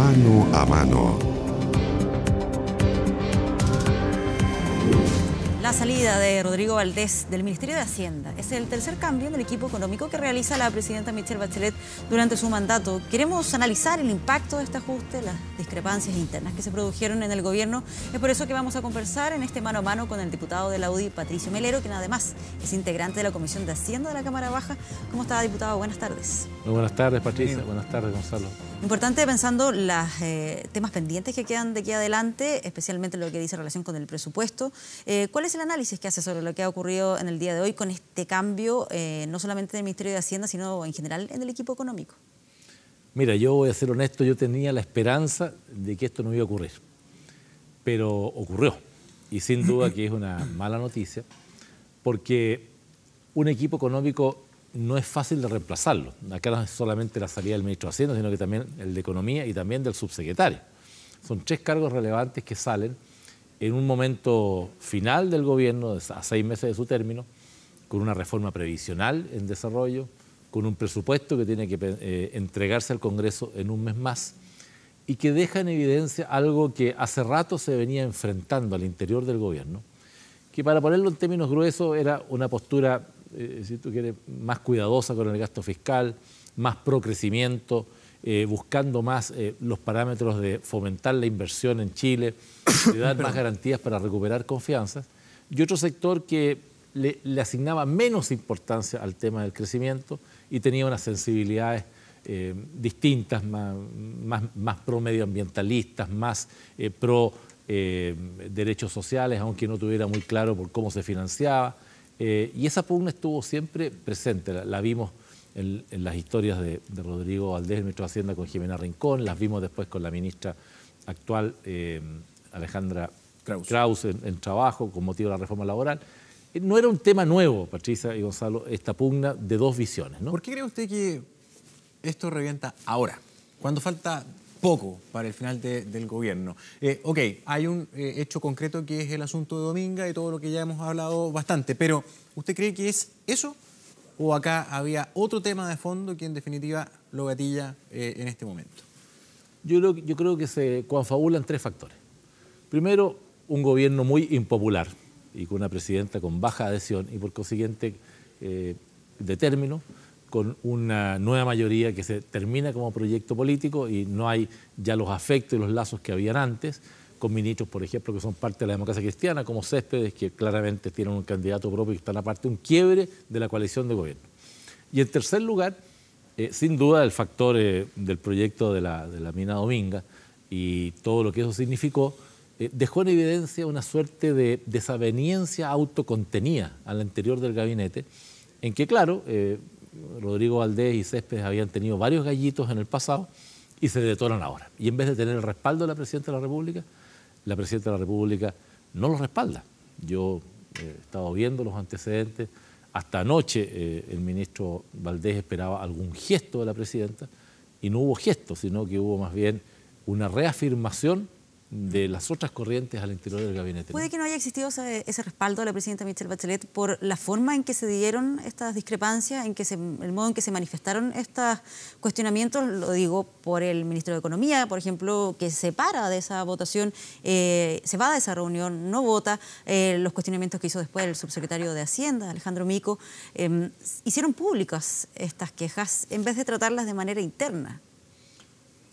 Mano a mano. La salida de Rodrigo Valdés del Ministerio de Hacienda es el tercer cambio en el equipo económico que realiza la presidenta Michelle Bachelet durante su mandato. Queremos analizar el impacto de este ajuste, las discrepancias internas que se produjeron en el gobierno. Es por eso que vamos a conversar en este mano a mano con el diputado de la UDI, Patricio Melero, quien además es integrante de la Comisión de Hacienda de la Cámara Baja. ¿Cómo está, diputado? Buenas tardes. Muy buenas tardes, Patricia. Buenas tardes, Gonzalo. Importante pensando los temas pendientes que quedan de aquí adelante, especialmente lo que dice en relación con el presupuesto. ¿Cuál es el análisis que hace sobre lo que ha ocurrido en el día de hoy con este cambio, no solamente del Ministerio de Hacienda, sino en general en el equipo económico? Mira, yo voy a ser honesto, yo tenía la esperanza de que esto no iba a ocurrir, pero ocurrió. Y sin duda que es una mala noticia, porque un equipo económico no es fácil de reemplazarlo. Acá no es solamente la salida del ministro de Hacienda, sino que también el de Economía y también del subsecretario. Son tres cargos relevantes que salen en un momento final del gobierno, a 6 meses de su término, con una reforma previsional en desarrollo, con un presupuesto que tiene que entregarse al Congreso en un mes más y que deja en evidencia algo que hace rato se venía enfrentando al interior del gobierno, que para ponerlo en términos gruesos era una postura, si tú quieres, más cuidadosa con el gasto fiscal, más pro crecimiento, buscando más los parámetros de fomentar la inversión en Chile, de dar más garantías para recuperar confianzas, y otro sector que le asignaba menos importancia al tema del crecimiento y tenía unas sensibilidades distintas, más pro medioambientalistas, más pro derechos sociales, aunque no tuviera muy claro por cómo se financiaba. Y esa pugna estuvo siempre presente, la vimos en las historias de Rodrigo Valdés, el ministro de Hacienda, con Jimena Rincón, las vimos después con la ministra actual, Alejandra Krause, en trabajo, con motivo de la reforma laboral. No era un tema nuevo, Patricia y Gonzalo, esta pugna de dos visiones, ¿no? ¿Por qué cree usted que esto revienta ahora, cuando falta poco para el final del gobierno? Ok, hay un hecho concreto que es el asunto de Dominga y todo lo que ya hemos hablado bastante, pero ¿usted cree que es eso o acá había otro tema de fondo que en definitiva lo gatilla en este momento? Yo creo que se confabulan tres factores. Primero, un gobierno muy impopular y con una presidenta con baja adhesión y por consiguiente de término, con una nueva mayoría que se termina como proyecto político y no hay ya los afectos y los lazos que habían antes, con ministros, por ejemplo, que son parte de la democracia cristiana, como Céspedes, que claramente tienen un candidato propio y están aparte, un quiebre de la coalición de gobierno. Y en tercer lugar, sin duda, el factor del proyecto de la mina Dominga y todo lo que eso significó, dejó en evidencia una suerte de desaveniencia autocontenida al interior del gabinete, en que, claro, Rodrigo Valdés y Céspedes habían tenido varios gallitos en el pasado y se detonan ahora. Y en vez de tener el respaldo de la presidenta de la presidenta de la República no los respalda. Yo he estado viendo los antecedentes. Hasta anoche el ministro Valdés esperaba algún gesto de la presidenta y no hubo gesto, sino que hubo más bien una reafirmación de las otras corrientes al interior del gabinete. ¿Puede que no haya existido ese respaldo de la presidenta Michelle Bachelet por la forma en que se dieron estas discrepancias, el modo en que se manifestaron estos cuestionamientos? Lo digo por el ministro de Economía, por ejemplo, que se para de esa votación, se va de esa reunión, no vota. Los cuestionamientos que hizo después el subsecretario de Hacienda, Alejandro Mico, hicieron públicas estas quejas en vez de tratarlas de manera interna.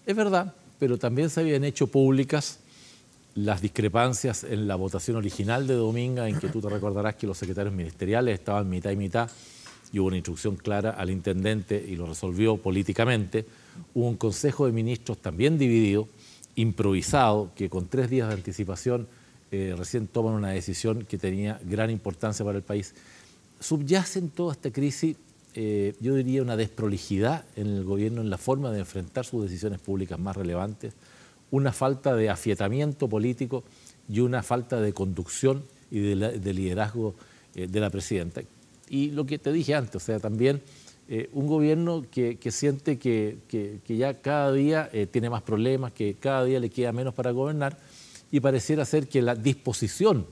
Es verdad, pero también se habían hecho públicas las discrepancias en la votación original de Dominga, en que tú te recordarás que los secretarios ministeriales estaban mitad y mitad y hubo una instrucción clara al intendente y lo resolvió políticamente. Hubo un consejo de ministros también dividido, improvisado, que con 3 días de anticipación recién toman una decisión que tenía gran importancia para el país. Subyace en toda esta crisis, yo diría, una desprolijidad en el gobierno en la forma de enfrentar sus decisiones públicas más relevantes, una falta de afiatamiento político y una falta de conducción y de liderazgo de la presidenta. Y lo que te dije antes, o sea, también un gobierno que siente que ya cada día tiene más problemas, que cada día le queda menos para gobernar y pareciera ser que la disposición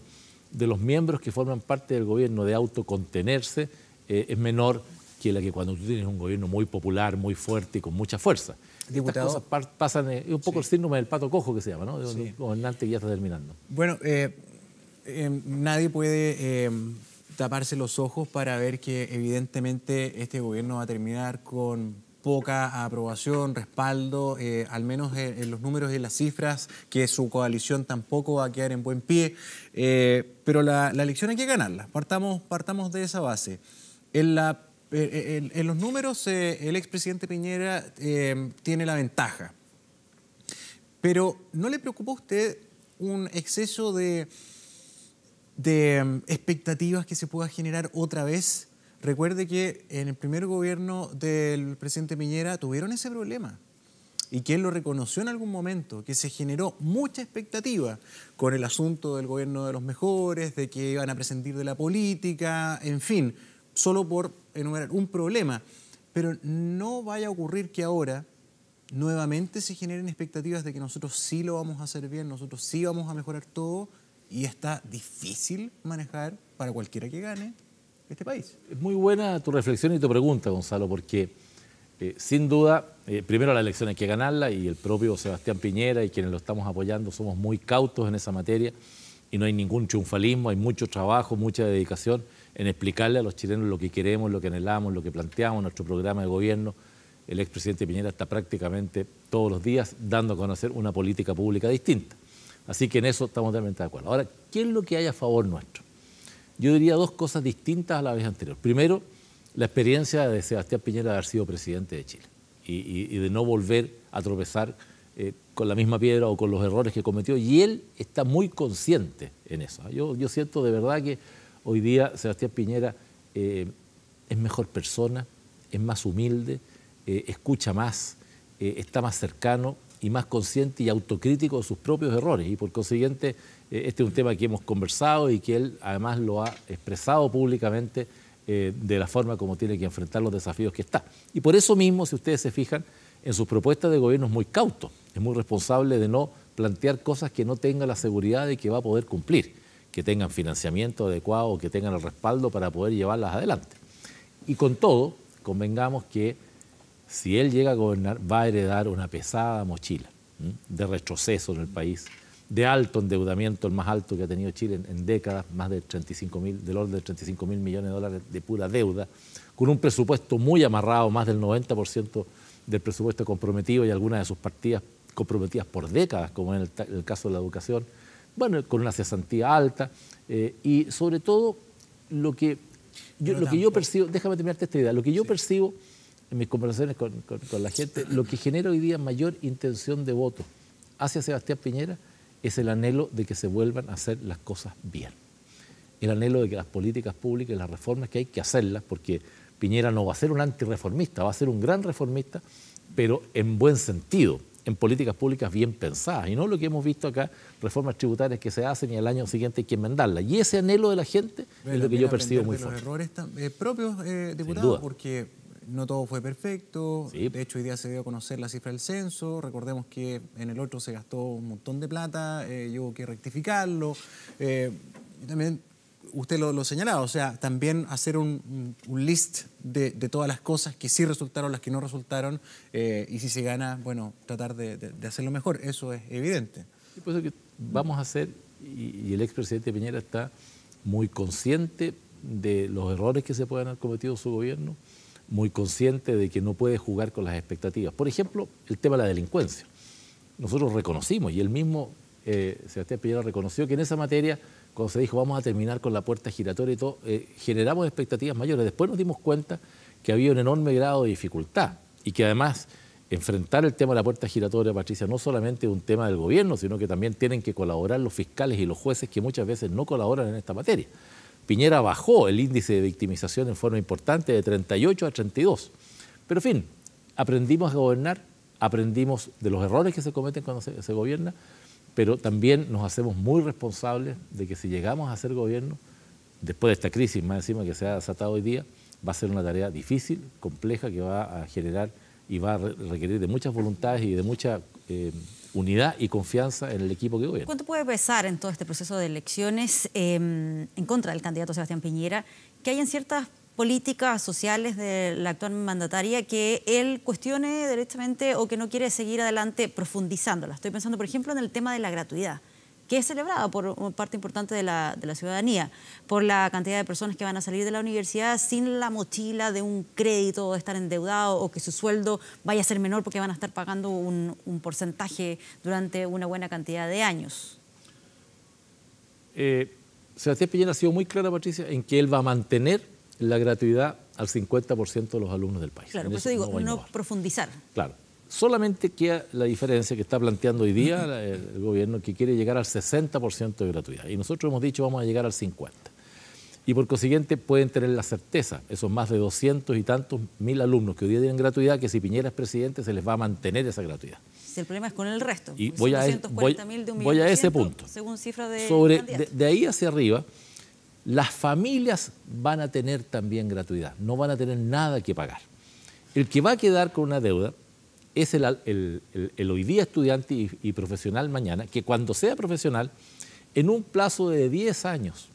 de los miembros que forman parte del gobierno de autocontenerse es menor que la que cuando tú tienes un gobierno muy popular, muy fuerte y con mucha fuerza. Diputado. Estas cosas pasan, es un poco el síndrome del pato cojo que se llama, ¿no? De Sí. un gobernante que ya está terminando. Bueno, nadie puede taparse los ojos para ver que evidentemente este gobierno va a terminar con poca aprobación, respaldo, al menos en los números y en las cifras, que su coalición tampoco va a quedar en buen pie. Pero la elección hay que ganarla. Partamos de esa base. En los números, el expresidente Piñera tiene la ventaja. Pero ¿no le preocupa a usted un exceso de expectativas que se pueda generar otra vez? Recuerde que en el primer gobierno del presidente Piñera tuvieron ese problema y que él lo reconoció en algún momento, que se generó mucha expectativa con el asunto del gobierno de los mejores, de que iban a prescindir de la política, en fin, solo por enumerar un problema. Pero no vaya a ocurrir que ahora nuevamente se generen expectativas de que nosotros sí lo vamos a hacer bien, nosotros sí vamos a mejorar todo, y está difícil manejar para cualquiera que gane este país. Es muy buena tu reflexión y tu pregunta, Gonzalo, porque sin duda, primero la elección hay que ganarla, y el propio Sebastián Piñera y quienes lo estamos apoyando somos muy cautos en esa materia, y no hay ningún triunfalismo, hay mucho trabajo, mucha dedicación en explicarle a los chilenos lo que queremos, lo que anhelamos, lo que planteamos, nuestro programa de gobierno. El expresidente Piñera está prácticamente todos los días dando a conocer una política pública distinta. Así que en eso estamos totalmente de acuerdo. Ahora, ¿qué es lo que hay a favor nuestro? Yo diría dos cosas distintas a la vez anterior. Primero, la experiencia de Sebastián Piñera de haber sido presidente de Chile y de no volver a tropezar con la misma piedra o con los errores que cometió. Y él está muy consciente en eso. Yo siento de verdad que hoy día Sebastián Piñera es mejor persona, es más humilde, escucha más, está más cercano y más consciente y autocrítico de sus propios errores. Y por consiguiente, este es un tema que hemos conversado y que él además lo ha expresado públicamente de la forma como tiene que enfrentar los desafíos que está. Y por eso mismo, si ustedes se fijan, en sus propuestas de gobierno es muy cauto, es muy responsable de no plantear cosas que no tenga la seguridad de que va a poder cumplir, que tengan financiamiento adecuado, que tengan el respaldo para poder llevarlas adelante. Y con todo, convengamos que si él llega a gobernar, va a heredar una pesada mochila de retroceso en el país, de alto endeudamiento, el más alto que ha tenido Chile en décadas, más de del orden de 35.000 millones de dólares de pura deuda, con un presupuesto muy amarrado, más del 90% del presupuesto comprometido y algunas de sus partidas comprometidas por décadas, como en el caso de la educación, bueno, con una cesantía alta y sobre todo lo que yo percibo, déjame terminarte esta idea, lo que yo percibo en mis conversaciones con la gente, lo que genera hoy día mayor intención de voto hacia Sebastián Piñera es el anhelo de que se vuelvan a hacer las cosas bien. El anhelo de que las políticas públicas, las reformas que hay que hacerlas, porque Piñera no va a ser un antirreformista, va a ser un gran reformista, pero en buen sentido, en políticas públicas bien pensadas, y no lo que hemos visto acá, reformas tributarias que se hacen y al año siguiente hay que enmendarlas. Y ese anhelo de la gente es lo que yo percibo muy fuerte. Los errores propios, diputado, porque no todo fue perfecto. Sí. De hecho, hoy día se dio a conocer la cifra del censo. Recordemos que en el otro se gastó un montón de plata y hubo que rectificarlo. También usted lo señalaba, o sea, también hacer un list de todas las cosas que sí resultaron, las que no resultaron, y si se gana, bueno, tratar de hacerlo mejor. Eso es evidente. Sí, pues que vamos a hacer, y el expresidente Piñera está muy consciente de los errores que se pueden haber cometido en su gobierno, muy consciente de que no puede jugar con las expectativas. Por ejemplo, el tema de la delincuencia. Nosotros reconocimos, y él mismo, Sebastián Piñera, reconoció que en esa materia, cuando se dijo vamos a terminar con la puerta giratoria y todo, generamos expectativas mayores. Después nos dimos cuenta que había un enorme grado de dificultad y que además enfrentar el tema de la puerta giratoria, Patricia, no solamente es un tema del gobierno, sino que también tienen que colaborar los fiscales y los jueces que muchas veces no colaboran en esta materia. Piñera bajó el índice de victimización en forma importante de 38 a 32. Pero en fin, aprendimos a gobernar, aprendimos de los errores que se cometen cuando se gobierna, pero también nos hacemos muy responsables de que si llegamos a hacer gobierno, después de esta crisis más encima que se ha desatado hoy día, va a ser una tarea difícil, compleja, que va a generar y va a requerir de muchas voluntades y de mucha unidad y confianza en el equipo que gobierna. ¿Cuánto puede pesar en todo este proceso de elecciones en contra del candidato Sebastián Piñera que hayan ciertas políticas sociales de la actual mandataria que él cuestione directamente o que no quiere seguir adelante profundizándola. Estoy pensando, por ejemplo, en el tema de la gratuidad, que es celebrada por una parte importante de la ciudadanía, por la cantidad de personas que van a salir de la universidad sin la mochila de un crédito, de estar endeudado o que su sueldo vaya a ser menor porque van a estar pagando un porcentaje durante una buena cantidad de años. Sebastián Piñera ha sido muy clara, Patricia, en que él va a mantener la gratuidad al 50% de los alumnos del país. Claro, por eso digo, no profundizar. Claro. Solamente queda la diferencia que está planteando hoy día el gobierno, que quiere llegar al 60% de gratuidad. Y nosotros hemos dicho vamos a llegar al 50%. Y por consiguiente pueden tener la certeza, esos más de 200 y tantos mil alumnos que hoy día tienen gratuidad, que si Piñera es presidente se les va a mantener esa gratuidad. Si el problema es con el resto. Y voy a ese punto. Según cifra de de ahí hacia arriba, las familias van a tener también gratuidad, no van a tener nada que pagar. El que va a quedar con una deuda es el hoy día estudiante y profesional mañana, que cuando sea profesional, en un plazo de 10 años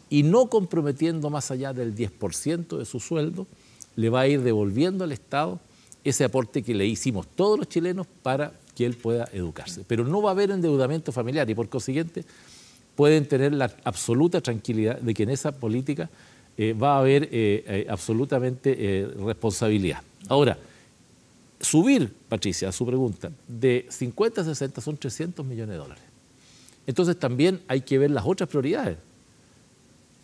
y no comprometiendo más allá del 10% de su sueldo, le va a ir devolviendo al Estado ese aporte que le hicimos todos los chilenos para que él pueda educarse. Pero no va a haber endeudamiento familiar y por consiguiente pueden tener la absoluta tranquilidad de que en esa política va a haber absolutamente responsabilidad. Ahora, subir, Patricia, a su pregunta, de 50 a 60 son 300 millones de dólares. Entonces también hay que ver las otras prioridades.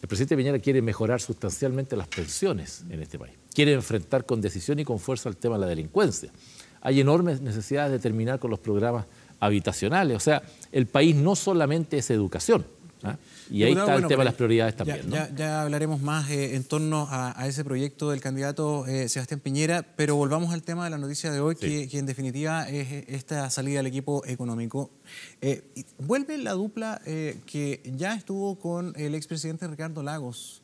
El presidente Piñera quiere mejorar sustancialmente las pensiones en este país. Quiere enfrentar con decisión y con fuerza el tema de la delincuencia. Hay enormes necesidades de terminar con los programas habitacionales. O sea, el país no solamente es educación, ¿ah? Y ahí está el tema de las prioridades también. Ya hablaremos más en torno a ese proyecto del candidato Sebastián Piñera, pero volvamos al tema de la noticia de hoy, sí, que en definitiva es esta salida del equipo económico. Vuelve la dupla que ya estuvo con el expresidente Ricardo Lagos,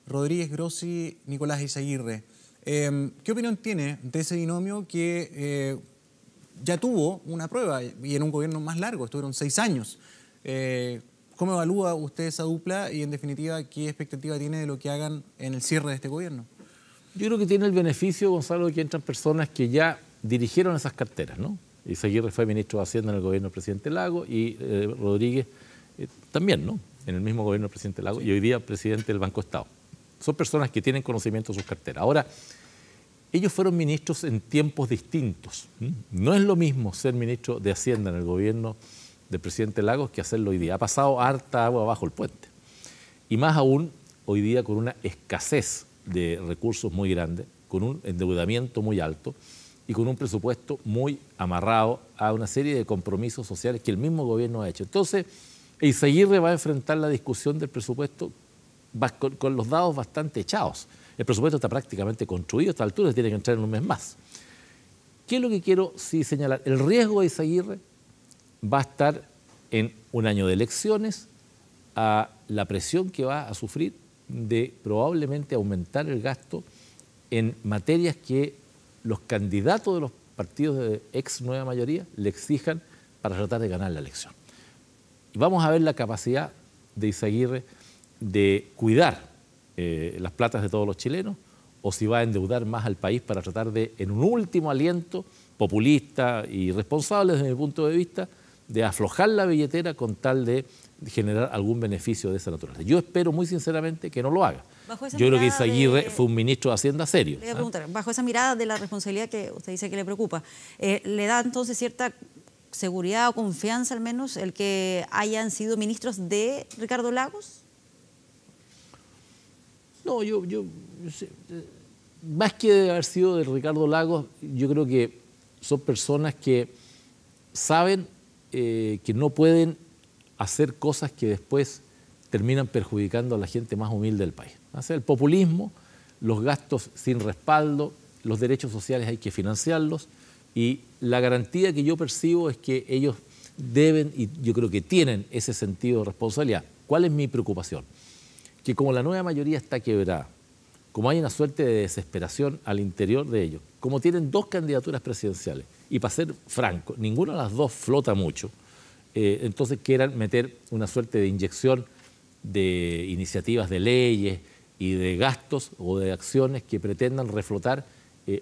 Rodríguez Grossi, Nicolás Izaguirre. ¿Qué opinión tiene de ese binomio que ya tuvo una prueba y en un gobierno más largo, estuvieron 6 años? ¿Cómo evalúa usted esa dupla y, en definitiva, qué expectativa tiene de lo que hagan en el cierre de este gobierno? Yo creo que tiene el beneficio, Gonzalo, de que entran personas que ya dirigieron esas carteras, ¿no? Izaguirre fue ministro de Hacienda en el gobierno del presidente Lagos y Rodríguez también, ¿no? En el mismo gobierno del presidente Lagos, sí, y hoy día presidente del Banco Estado. Son personas que tienen conocimiento de sus carteras. Ahora, ellos fueron ministros en tiempos distintos. No es lo mismo ser ministro de Hacienda en el gobierno del presidente Lagos que hacerlo hoy día. Ha pasado harta agua bajo el puente. Y más aún, hoy día con una escasez de recursos muy grande, con un endeudamiento muy alto y con un presupuesto muy amarrado a una serie de compromisos sociales que el mismo gobierno ha hecho. Entonces, Izaguirre va a enfrentar la discusión del presupuesto con los dados bastante echados. El presupuesto está prácticamente construido a esta altura, tiene que entrar en un mes más. ¿Qué es lo que quiero sí señalar? El riesgo de Izaguirre va a estar en un año de elecciones, a la presión que va a sufrir de probablemente aumentar el gasto en materias que los candidatos de los partidos de ex nueva mayoría le exijan para tratar de ganar la elección. Y vamos a ver la capacidad de Izaguirre de cuidar las platas de todos los chilenos o si va a endeudar más al país para tratar de, en un último aliento populista y responsable desde mi punto de vista, de aflojar la billetera con tal de generar algún beneficio de esa naturaleza. Yo espero muy sinceramente que no lo haga. Yo creo que Izaguirre fue un ministro de Hacienda serio. Le voy a preguntar, bajo esa mirada de la responsabilidad que usted dice que le preocupa, ¿le da entonces cierta seguridad o confianza al menos el que hayan sido ministros de Ricardo Lagos? No, yo más que de haber sido de Ricardo Lagos, yo creo que son personas que saben que no pueden hacer cosas que después terminan perjudicando a la gente más humilde del país. O sea, el populismo, los gastos sin respaldo, los derechos sociales hay que financiarlos y la garantía que yo percibo es que ellos deben, y yo creo que tienen ese sentido de responsabilidad. ¿Cuál es mi preocupación? Que como la nueva mayoría está quebrada, como hay una suerte de desesperación al interior de ellos, como tienen 2 candidaturas presidenciales, y para ser franco, ninguna de las 2 flota mucho, entonces quieran meter una suerte de inyección de iniciativas de leyes y de gastos o de acciones que pretendan reflotar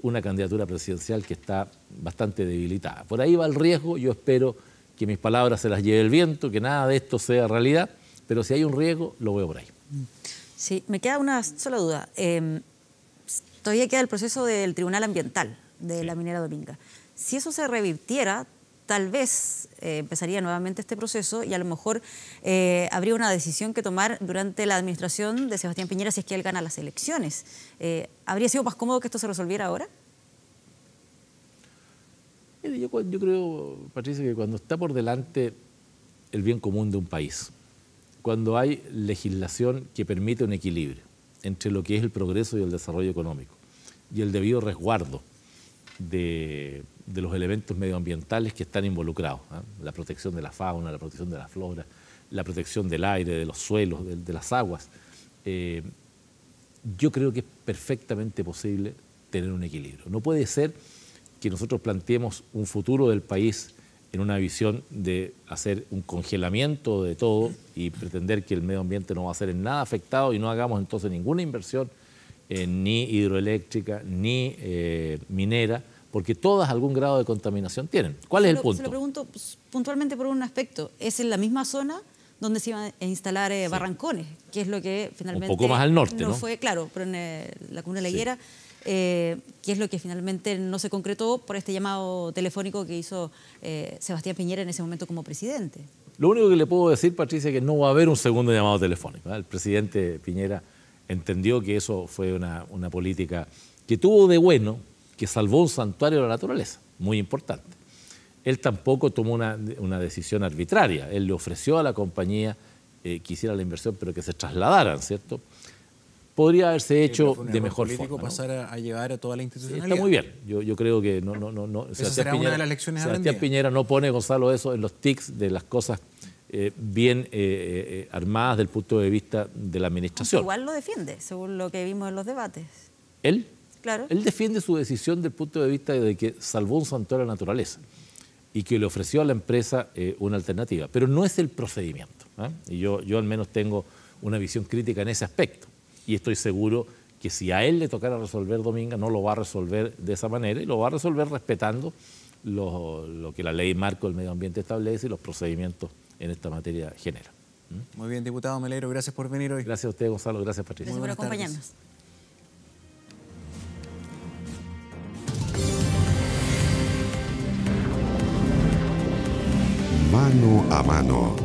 una candidatura presidencial que está bastante debilitada. Por ahí va el riesgo, yo espero que mis palabras se las lleve el viento, que nada de esto sea realidad, pero si hay un riesgo, lo veo por ahí. Sí, me queda una sola duda. Todavía queda el proceso del Tribunal Ambiental de la minera Dominga. Si eso se revirtiera, tal vez empezaría nuevamente este proceso y a lo mejor habría una decisión que tomar durante la administración de Sebastián Piñera si es que él gana las elecciones. ¿Habría sido más cómodo que esto se resolviera ahora? Yo creo, Patricia, que cuando está por delante el bien común de un país, cuando hay legislación que permite un equilibrio entre lo que es el progreso y el desarrollo económico y el debido resguardo de los elementos medioambientales que están involucrados, la protección de la fauna, la protección de la flora, la protección del aire, de los suelos, de las aguas, yo creo que es perfectamente posible tener un equilibrio. No puede ser que nosotros planteemos un futuro del país en una visión de hacer un congelamiento de todo y pretender que el medio ambiente no va a ser en nada afectado y no hagamos entonces ninguna inversión ni hidroeléctrica ni minera, porque todas algún grado de contaminación tienen. ¿Cuál es el punto? Se lo pregunto puntualmente por un aspecto. ¿Es en la misma zona donde se iban a instalar barrancones? Que es lo que finalmente... Un poco más al norte, ¿no? Fue, claro, pero en la comuna de La Higuera, que es lo que finalmente no se concretó por este llamado telefónico que hizo Sebastián Piñera en ese momento como presidente. Lo único que le puedo decir, Patricia, es que no va a haber un segundo llamado telefónico. El presidente Piñera entendió que eso fue una política que tuvo de bueno, que salvó un santuario de la naturaleza, muy importante. Él tampoco tomó una decisión arbitraria. Él le ofreció a la compañía que hiciera la inversión, pero que se trasladaran, ¿cierto? Podría haberse hecho de mejor forma, ¿no? Pasar a llevar a toda la institucionalidad. Está muy bien. Yo creo que no. Esa será una de las lecciones aprendidas. Sebastián Piñera no pone, Gonzalo, eso en los tics de las cosas bien armadas desde el punto de vista de la administración. Igual lo defiende, según lo que vimos en los debates. ¿Él? Claro. Él defiende su decisión desde el punto de vista de que salvó un santuario de la naturaleza y que le ofreció a la empresa una alternativa. Pero no es el procedimiento. Y yo al menos tengo una visión crítica en ese aspecto. Y estoy seguro que si a él le tocara resolver Dominga, no lo va a resolver de esa manera y lo va a resolver respetando lo que la ley marco del medio ambiente establece y los procedimientos en esta materia genera. Muy bien, diputado Melero, gracias por venir hoy. Gracias a usted, Gonzalo. Gracias, Patricia. Gracias por acompañarnos. Mano a mano.